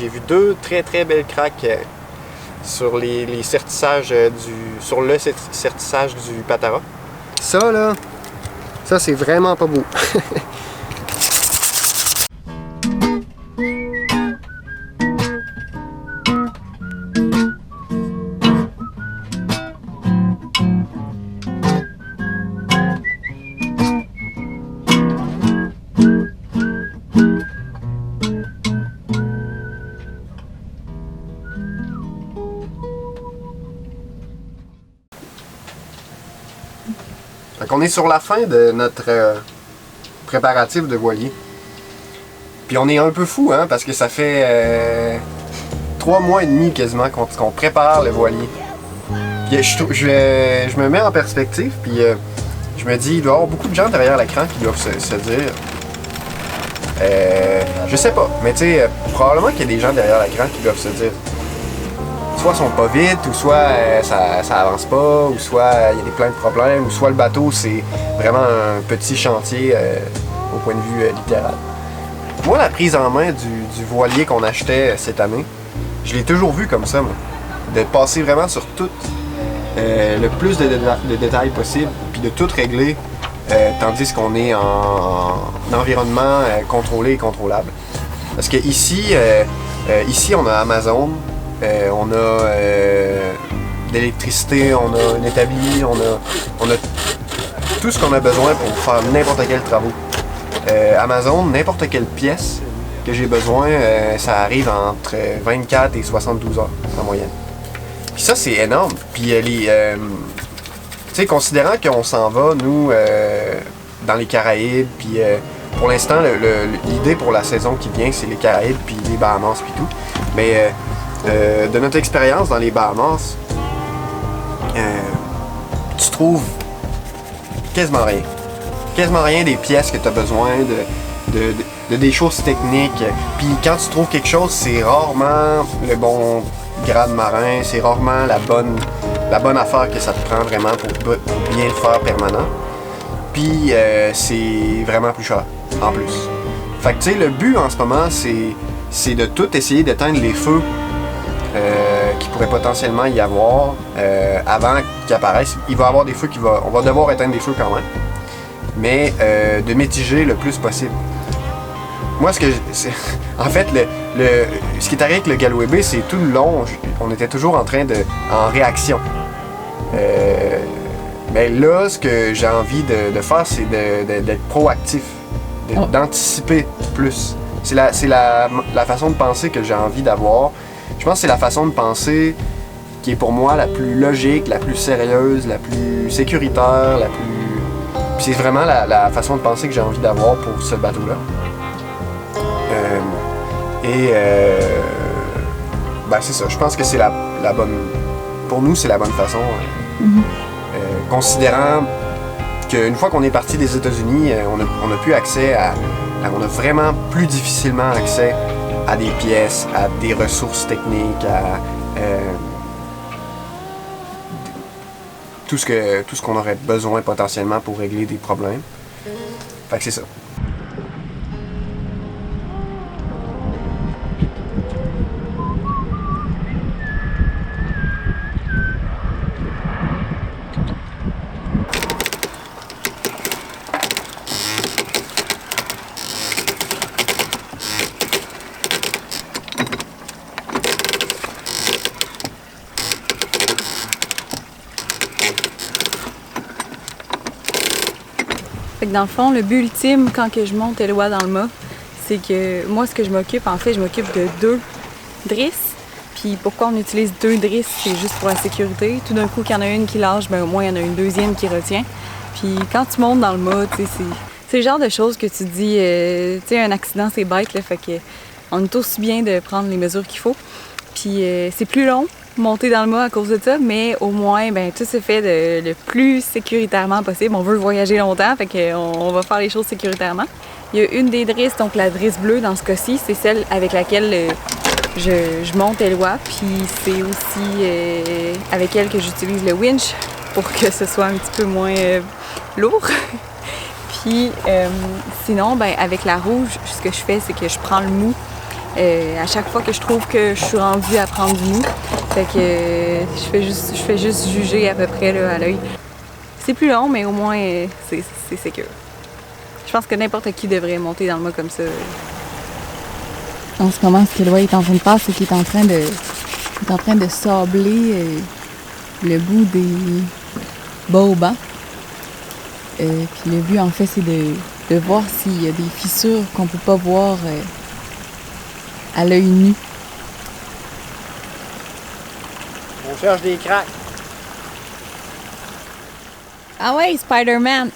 j'ai vu 2 très très belles craques sur les sertissages sur le sertissage du Patara. Ça là, ça c'est vraiment pas beau. On est sur la fin de notre préparatif de voilier. Puis on est un peu fou, hein, parce que ça fait 3 mois et demi quasiment qu'on prépare le voilier. Puis je me mets en perspective, puis je me dis, il doit y avoir beaucoup de gens derrière l'écran qui doivent se dire... je sais pas, mais tu sais, probablement qu'il y a des gens derrière l'écran qui doivent se dire... Soit ils sont pas vite, ou soit ça avance pas, ou soit il y a plein de problèmes, ou soit le bateau c'est vraiment un petit chantier au point de vue littéral. Moi, la prise en main du voilier qu'on achetait cette année, je l'ai toujours vu comme ça, moi. De passer vraiment sur tout le plus de détails possible, puis de tout régler, tandis qu'on est en environnement contrôlé et contrôlable. Parce que ici on a Amazon. On a d'électricité, on a un établi, on a tout ce qu'on a besoin pour faire n'importe quel travaux. Amazon, n'importe quelle pièce que j'ai besoin, ça arrive entre 24 et 72 heures en moyenne. Puis ça, c'est énorme. Puis tu sais, considérant qu'on s'en va, nous, dans les Caraïbes, puis pour l'instant, l'idée pour la saison qui vient, c'est les Caraïbes, puis les Bahamas, puis tout. Mais de notre expérience dans les Bahamas, tu trouves quasiment rien. Quasiment rien des pièces que tu as besoin, de des choses techniques. Puis quand tu trouves quelque chose, c'est rarement le bon grade marin, c'est rarement la bonne affaire que ça te prend vraiment pour bien le faire permanent. Puis c'est vraiment plus cher, en plus. Fait que tu sais, le but en ce moment, c'est de tout essayer d'éteindre les feux qui pourrait potentiellement y avoir avant qu'ils apparaissent. Il va y avoir des feux on va devoir éteindre des feux quand même, mais de mitiger le plus possible. Moi, en fait, ce qui est arrivé avec le Galloway Bay, c'est tout le long, on était toujours en réaction. Mais là, ce que j'ai envie de faire, c'est d'être proactif, d'anticiper plus. C'est la façon de penser que j'ai envie d'avoir. Je pense que c'est la façon de penser qui est pour moi la plus logique, la plus sérieuse, la plus sécuritaire, Puis c'est vraiment la façon de penser que j'ai envie d'avoir pour ce bateau-là. Ben c'est ça, je pense que c'est la bonne... Pour nous, c'est la bonne façon. Considérant qu'une fois qu'on est parti des États-Unis, on a plus accès on a vraiment plus difficilement accès à des pièces, à des ressources techniques, à tout ce qu'on aurait besoin potentiellement pour régler des problèmes. Fait que c'est ça. Dans le fond, le but ultime quand que je monte Eloi dans le mât, c'est que moi, ce que je m'occupe, en fait, je m'occupe de 2 drisses. Puis pourquoi on utilise 2 drisses, c'est juste pour la sécurité. Tout d'un coup, qu'il y en a une qui lâche, ben au moins, il y en a une deuxième qui retient. Puis quand tu montes dans le mât, tu sais, c'est le genre de choses que tu dis, tu sais, un accident, c'est bête, là, fait que on est aussi bien de prendre les mesures qu'il faut. Puis c'est plus long, monter dans le mât à cause de ça, mais au moins, ben tout se fait le plus sécuritairement possible. On veut voyager longtemps, fait qu'on va faire les choses sécuritairement. Il y a une des drisses, donc la drisse bleue dans ce cas-ci, c'est celle avec laquelle je monte Eloi, puis c'est aussi avec elle que j'utilise le winch pour que ce soit un petit peu moins lourd. Puis sinon, ben avec la rouge, ce que je fais, c'est que je prends le mou, à chaque fois que je trouve que je suis rendue à prendre du mou. Fait que je fais juste juger à peu près là, à l'œil. C'est plus long, mais au moins c'est sécure. Je pense que n'importe qui devrait monter dans le mât comme ça. En ce moment, ce que Éloi est en train de faire, c'est qu'il est en train de sabler le bout des baobabs. Puis le but, en fait, c'est de voir s'il y a des fissures qu'on peut pas voir à l'œil nu. On cherche des cracks. Ah ouais, Spider-Man!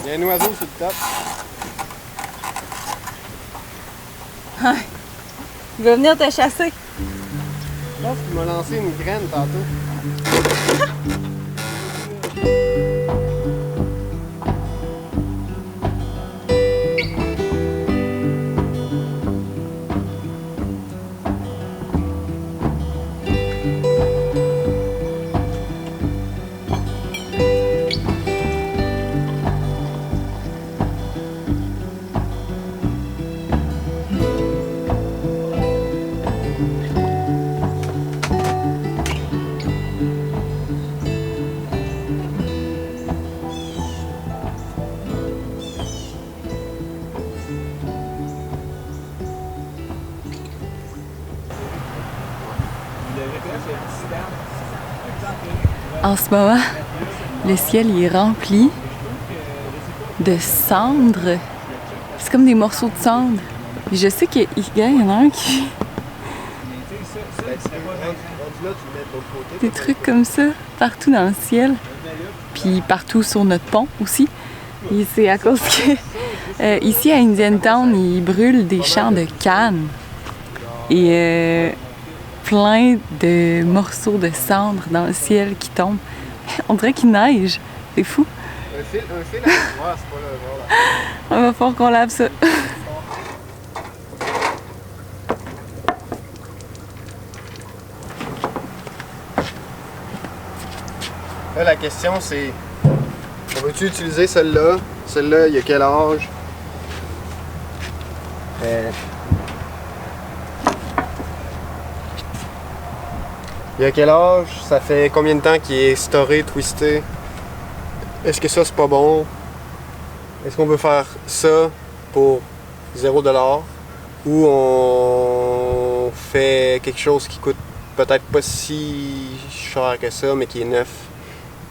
Il y a un oiseau sur le top. Il va venir te chasser. Je pense qu'il m'a lancé une graine tantôt. En ce moment, le ciel il est rempli de cendres. C'est comme des morceaux de cendres. Et je sais qu'il y en a un qui... Des trucs comme ça, partout dans le ciel. Puis partout sur notre pont aussi. Et c'est à cause que... ici à Indiantown, ils brûlent des champs de canne. Et plein de morceaux de cendres dans le ciel qui tombent. On dirait qu'il neige. C'est fou. Un fil à voir, c'est pas le genre là. Il va falloir qu'on lave ça. Là, la question c'est, on veut-tu utiliser celle-là? Celle-là, il y a quel âge? Il y a quel âge? Ça fait combien de temps qu'il est storé, twisté? Est-ce que ça, c'est pas bon? Est-ce qu'on veut faire ça pour 0$? Ou on fait quelque chose qui coûte peut-être pas si cher que ça, mais qui est neuf,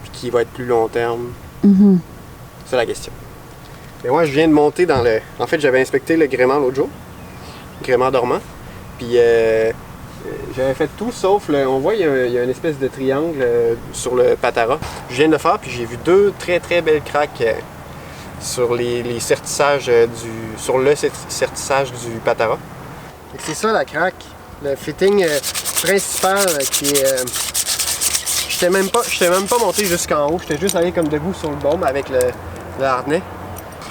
puis qui va être plus long terme? C'est la question. Mais moi, je viens de monter dans le... En fait, j'avais inspecté le gréement l'autre jour, le gréement dormant, puis j'avais fait tout sauf, on voit il y a une espèce de triangle sur le patara. Je viens de le faire, puis j'ai vu deux très très belles craques sur les sertissages sur le sertissage du patara. C'est ça la craque, le fitting principal qui est... J'étais même pas monté jusqu'en haut, j'étais juste allé comme debout sur le baume avec le harnais.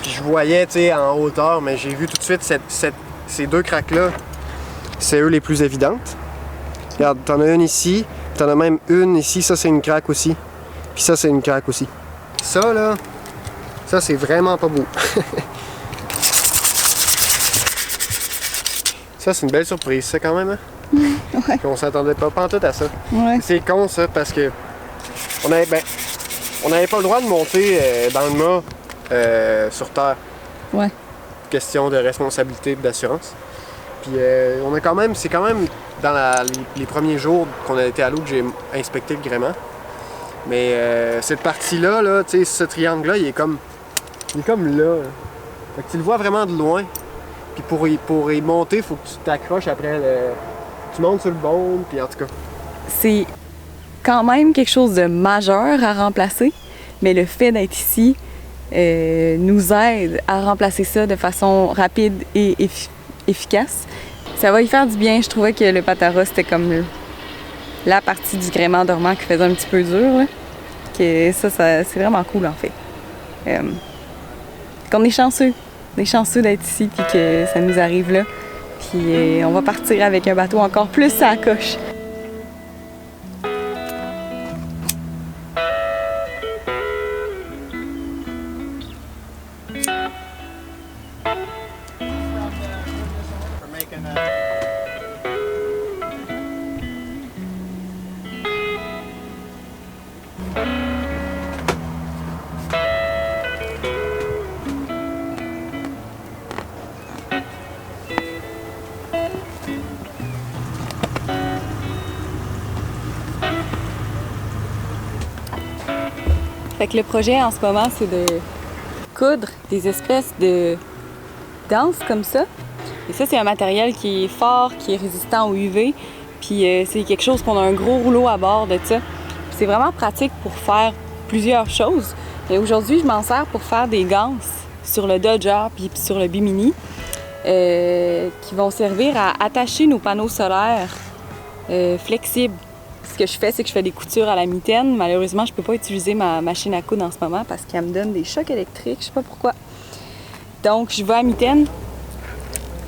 Puis je voyais, tu sais, en hauteur, mais j'ai vu tout de suite ces deux craques-là, c'est eux les plus évidentes. Regarde, t'en as une ici, t'en as même une ici, ça c'est une craque aussi. Puis ça c'est une craque aussi. Ça là, ça c'est vraiment pas beau. Ça c'est une belle surprise ça quand même, hein? Ouais. Puis on s'attendait pas pantoute à ça. Ouais. C'est con ça parce que on n'avait pas le droit de monter dans le mât sur terre. Ouais. Question de responsabilité et d'assurance. Puis on a quand même, c'est quand même dans les premiers jours qu'on a été à l'eau que j'ai inspecté le gréement. Mais cette partie-là, là, tu sais, ce triangle-là, il est comme là. Fait que tu le vois vraiment de loin. Puis pour y monter, il faut que tu t'accroches après tu montes sur le baume, puis en tout cas. C'est quand même quelque chose de majeur à remplacer, mais le fait d'être ici nous aide à remplacer ça de façon rapide et efficace. Ça va y faire du bien. Je trouvais que le patara, c'était comme la partie du gréement dormant qui faisait un petit peu dur. Là. Que ça c'est vraiment cool en fait. Qu'on est chanceux. On est chanceux d'être ici puis que ça nous arrive là. Puis on va partir avec un bateau encore plus à la coche. Fait que le projet en ce moment, c'est de coudre des espèces de d'anses comme ça. Et ça, c'est un matériel qui est fort, qui est résistant au UV. Puis c'est quelque chose qu'on a un gros rouleau à bord de ça. C'est vraiment pratique pour faire plusieurs choses. Et aujourd'hui, je m'en sers pour faire des ganses sur le Dodger puis sur le Bimini qui vont servir à attacher nos panneaux solaires flexibles. Ce que je fais, c'est que je fais des coutures à la mitaine. Malheureusement, je peux pas utiliser ma machine à coudre en ce moment parce qu'elle me donne des chocs électriques. Je sais pas pourquoi. Donc, je vais à mitaine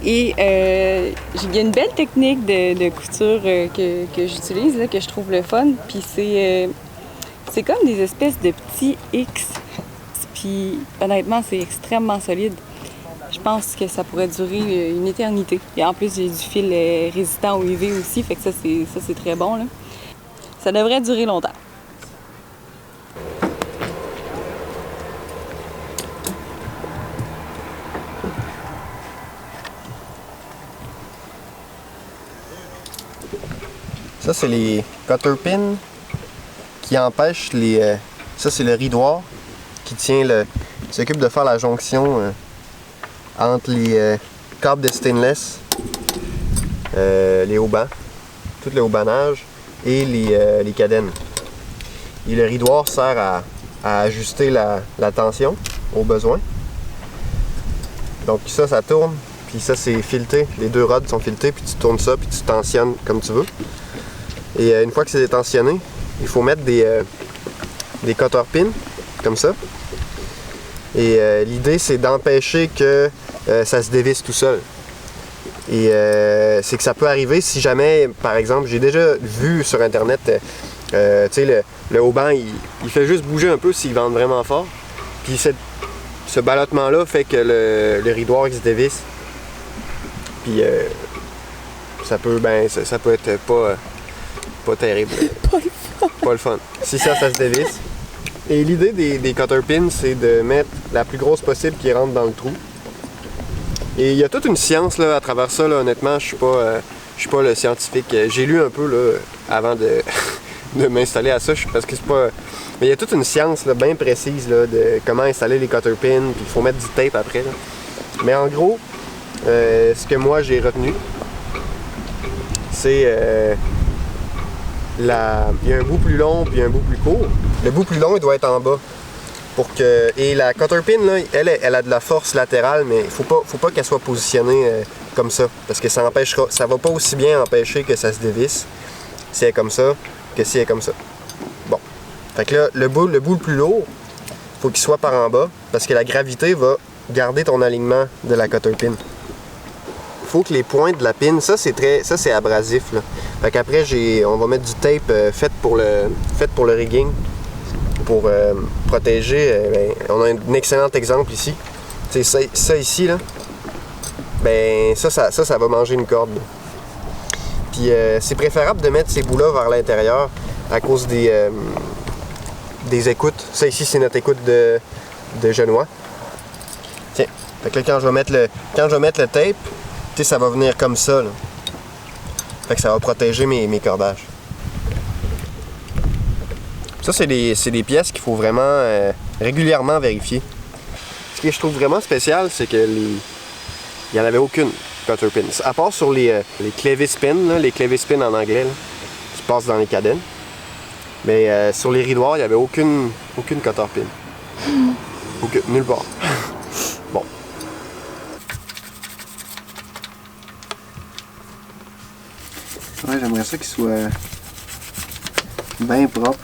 et il y a une belle technique de couture que j'utilise, là, que je trouve le fun. Puis c'est comme des espèces de petits X. Puis honnêtement, c'est extrêmement solide. Je pense que ça pourrait durer une éternité. Et en plus, j'ai du fil résistant au UV aussi, fait que ça c'est très bon, là. Ça devrait durer longtemps. Ça, c'est les cutter pins qui empêchent les... ça, c'est le ridoir qui tient qui s'occupe de faire la jonction entre les câbles de stainless, les haubans, tout le haubanage et les cadennes. Et le ridoir sert à ajuster la tension au besoin. Donc ça tourne, puis ça c'est fileté, les deux rods sont filetés, puis tu tournes ça, puis tu tensionnes comme tu veux. Et une fois que c'est tensionné, il faut mettre des cutter pins, comme ça. Et l'idée c'est d'empêcher que ça se dévisse tout seul. Et c'est que ça peut arriver si jamais, par exemple, j'ai déjà vu sur internet, tu sais, le haubans, il fait juste bouger un peu s'il vente vraiment fort. Puis ce ballottement-là fait que le ridoir il se dévisse. Puis ça peut être pas terrible. Pas le fun. Si ça se dévisse. Et l'idée des cutter pins, c'est de mettre la plus grosse possible qui rentre dans le trou. Et il y a toute une science là, à travers ça, là, honnêtement, je suis pas le scientifique. J'ai lu un peu là, avant de, de m'installer à ça, parce que c'est pas... Mais il y a toute une science là, bien précise là, de comment installer les cutter pins, puis il faut mettre du tape après. Là. Mais en gros, ce que moi j'ai retenu, c'est... il y a un bout plus long puis un bout plus court. Le bout plus long, il doit être en bas. Et la cutter pin, là, elle a de la force latérale, mais il faut pas qu'elle soit positionnée comme ça. Parce que ça va pas aussi bien empêcher que ça se dévisse si elle est comme ça que si elle est comme ça. Bon. Fait que là, le bout le plus lourd, faut qu'il soit par en bas, parce que la gravité va garder ton alignement de la cutter pin. Faut que les pointes de la pin, ça c'est abrasif là. Fait qu'après on va mettre du tape fait pour le rigging. Pour protéger, on a un excellent exemple ici. Ça ici, là, ben ça va manger une corde. Là. Puis c'est préférable de mettre ces bouts-là vers l'intérieur à cause des écoutes. Ça ici, c'est notre écoute de genois. Tiens, fait que là, quand je vais mettre le tape, ça va venir comme ça. Là. Fait que ça va protéger mes cordages. Ça, c'est des pièces qu'il faut vraiment régulièrement vérifier. Ce que je trouve vraiment spécial, c'est que il n'y en avait aucune cutter pin. À part sur les clevis pins, là, les clevis pins en anglais, là, qui passent dans les cadennes. Mais sur les ridoirs, il n'y avait aucune cutter pin. Nulle part. Bon. Ouais, j'aimerais ça qu'il soit bien propre.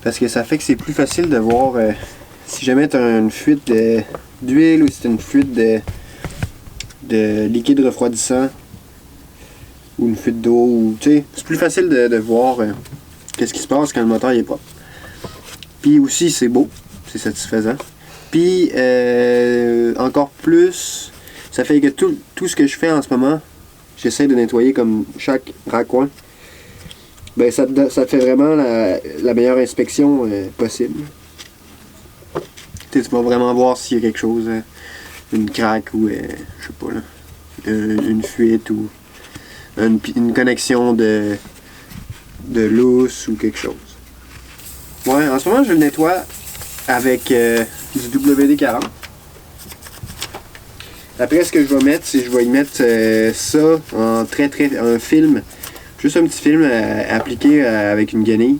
Parce que ça fait que c'est plus facile de voir si jamais tu as une fuite d'huile ou si tu as une fuite de liquide refroidissant ou une fuite d'eau. Ou, tu sais, c'est plus facile de voir qu'est-ce qui se passe quand le moteur il est propre. Puis aussi, c'est beau, c'est satisfaisant. Puis, encore plus, ça fait que tout ce que je fais en ce moment, j'essaie de nettoyer comme chaque raccoin. Ben, ça te fait vraiment la meilleure inspection possible. Tu vas vraiment voir s'il y a quelque chose, une craque ou, je sais pas, là, une fuite ou une connexion de lousse ou quelque chose. Ouais, en ce moment, je le nettoie avec du WD-40. Après, ce que je vais mettre, c'est que je vais y mettre ça en un film. Juste un petit film appliqué avec une guenille.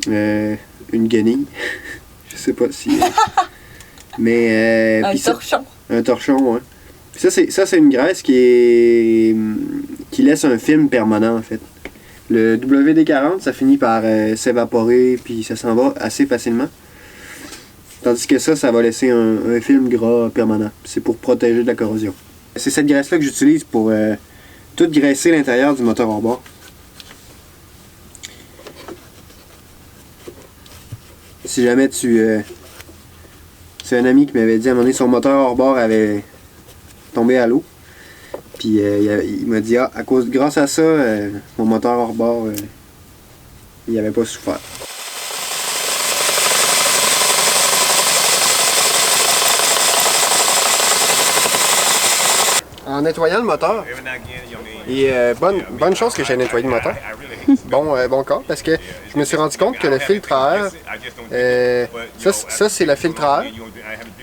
Une guenille. Je sais pas si... mais... un torchon. Un torchon, ouais. Puis ça, c'est une graisse qui laisse un film permanent, en fait. Le WD-40, ça finit par s'évaporer, puis ça s'en va assez facilement. Tandis que ça va laisser un film gras permanent. C'est pour protéger de la corrosion. C'est cette graisse-là que j'utilise pour tout graisser l'intérieur du moteur hors-bord. Si jamais c'est un ami qui m'avait dit à un moment donné, son moteur hors-bord avait tombé à l'eau. Puis il m'a dit, grâce à ça, mon moteur hors-bord, il n'avait pas souffert. En nettoyant le moteur, et bonne chose que j'ai nettoyé le moteur. Bon cas, parce que je me suis rendu compte que le filtre à air, ça c'est le filtre à air.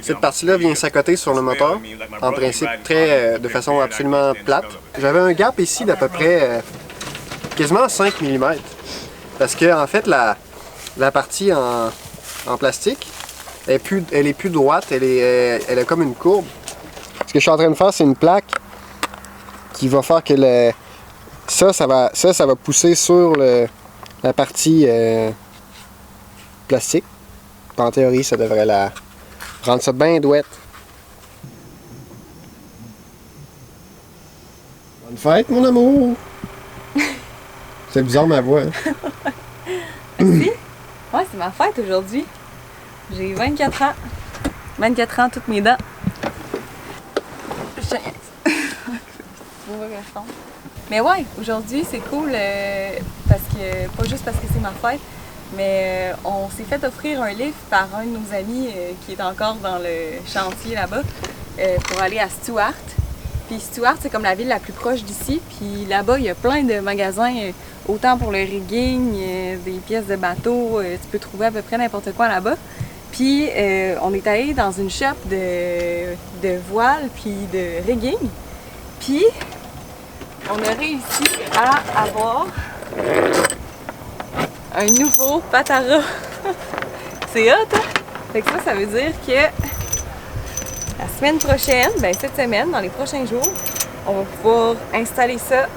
Cette partie-là vient s'accoter sur le moteur, en principe de façon absolument plate. J'avais un gap ici d'à peu près quasiment 5 mm. Parce que en fait la partie en plastique, elle est plus droite, elle a comme une courbe. Ce que je suis en train de faire, c'est une plaque qui va faire que ça va pousser sur la partie plastique. En théorie, ça devrait rendre ça bien douette. Bonne fête, mon amour! C'est bizarre ma voix. Hein? Merci. Ouais, c'est ma fête aujourd'hui. J'ai 24 ans. 24 ans, toutes mes dents. Mais ouais, aujourd'hui c'est cool parce que, pas juste parce que c'est ma fête, mais on s'est fait offrir un livre par un de nos amis qui est encore dans le chantier là-bas pour aller à Stuart. Puis Stuart, c'est comme la ville la plus proche d'ici, puis là-bas il y a plein de magasins, autant pour le rigging, des pièces de bateau, tu peux trouver à peu près n'importe quoi là-bas. Puis on est allé dans une shop de voile puis de rigging. Puis on a réussi à avoir un nouveau Patara. C'est hot, hein? Fait que ça veut dire que la semaine prochaine, ben cette semaine, dans les prochains jours, on va pouvoir installer ça.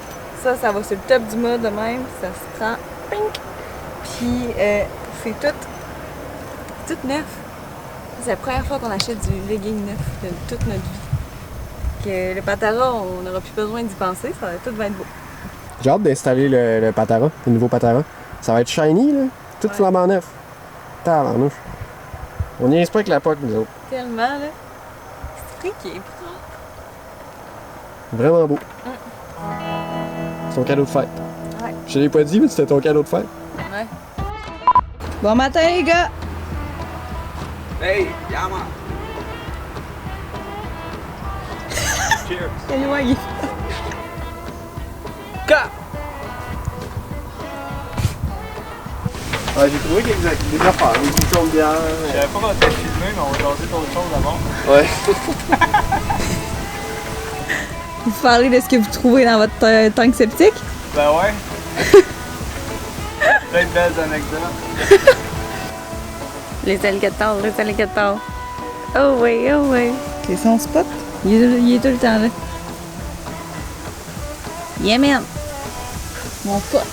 Ça va sur le top du mât de même. Ça se prend. Pink! Puis c'est tout neuf. C'est la première fois qu'on achète du rigging neuf de toute notre vie. Que le Patara, on n'aura plus besoin d'y penser, ça va tout être beau. J'ai hâte d'installer le Patara, le nouveau Patara. Ça va être shiny, là. Tout flambant neuf. Tabarnouche. On n'y est pas avec la POC, nous autres. Tellement, là. C'est vrai qu'il est propre. Vraiment beau. C'est ton cadeau de fête. Ouais. Je te l'ai pas dit, mais c'était ton cadeau de fête. Ouais. Bon matin, les gars! Hey, Yama! Cheers! Éloigné. Ouais, j'ai trouvé des affaires, des bouchons de bière. Je savais pas qu'on était filmé, mais on va jaser d'autres choses d'abord. Ouais. Vous parlez de ce que vous trouvez dans votre tank septique? Ben ouais. Plein de belles anecdotes. Les alligators. Oh oui, oh oui. C'est son spot. Il est tout le temps là. Yeah, man. Mon pote.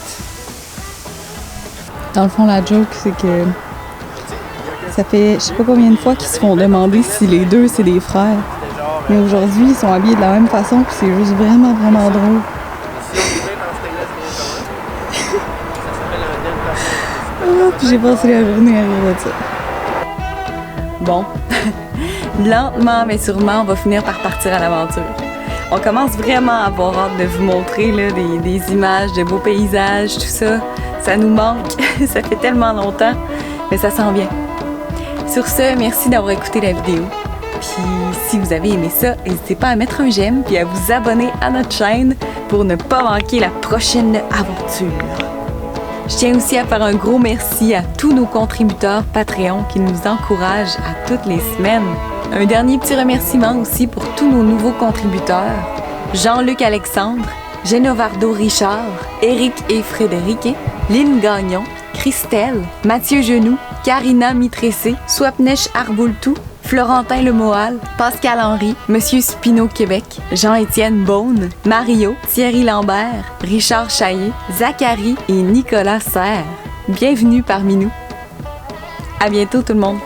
Dans le fond, la joke, c'est que ça fait je sais pas combien de fois qu'ils se font demander si les deux, c'est des frères. C'était genre Mais aujourd'hui, ils sont habillés de la même façon, puis c'est juste vraiment, vraiment drôle. Si on pouvait en stainless bien commun, ça s'appelle un Ah, puis j'ai passé la journée à rire de ça. Bon, lentement mais sûrement, on va finir par partir à l'aventure. On commence vraiment à avoir hâte de vous montrer là, des images de beaux paysages, tout ça. Ça nous manque, ça fait tellement longtemps, mais ça s'en vient. Sur ce, merci d'avoir écouté la vidéo. Puis si vous avez aimé ça, n'hésitez pas à mettre un j'aime puis à vous abonner à notre chaîne pour ne pas manquer la prochaine aventure. Je tiens aussi à faire un gros merci à tous nos contributeurs Patreon qui nous encouragent à toutes les semaines. Un dernier petit remerciement aussi pour tous nos nouveaux contributeurs. Jean-Luc Alexandre, Genovardo Richard, Éric et Frédéric, Lynn Gagnon, Christelle, Mathieu Genoux, Karina Mitressé, Swapnesh Arboultou, Florentin Lemoal, Pascal Henry, Monsieur Spino Québec, Jean-Étienne Beaune, Mario, Thierry Lambert, Richard Chaillé, Zachary et Nicolas Serre. Bienvenue parmi nous. À bientôt tout le monde.